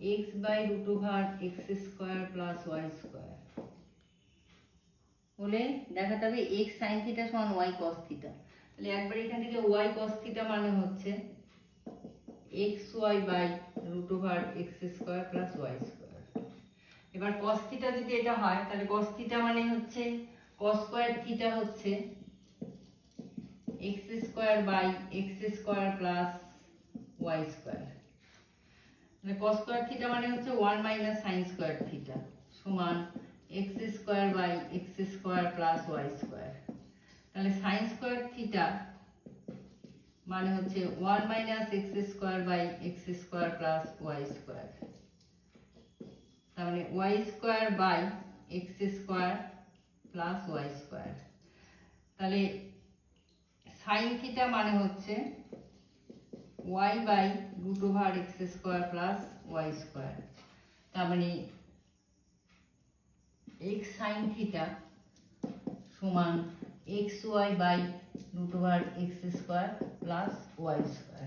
X by root over x square plus y square হলে দেখাতে হবে এক্স সাইন থিটা সমান ওয়াই কস থিটা। তাহলে একবার এখান থেকে ওয়াই কস থিটা মানে হচ্ছে x y by root over x square plus y square. এবার কস থিটা যদি এটা হয় তাহলে কস থিটা মানে হচ্ছে কস স্কোয়ার থিটা হচ্ছে x square by x square plus y square. Cos square theta মানে হচ্ছে 1 মাইনাস সাইন স্কোয়ার থিটা সমান x square by x square plus y square. তাহলে সাইন স্কোয়ার থিটা মানে হচ্ছে 1 minus x square by x square plus y square. তার মানে y square by x square plus y square. তাহলে sine theta মানে হচ্ছে y by root over x square plus y square. তার মানে x sine theta সমান x y by root over x square plus y square.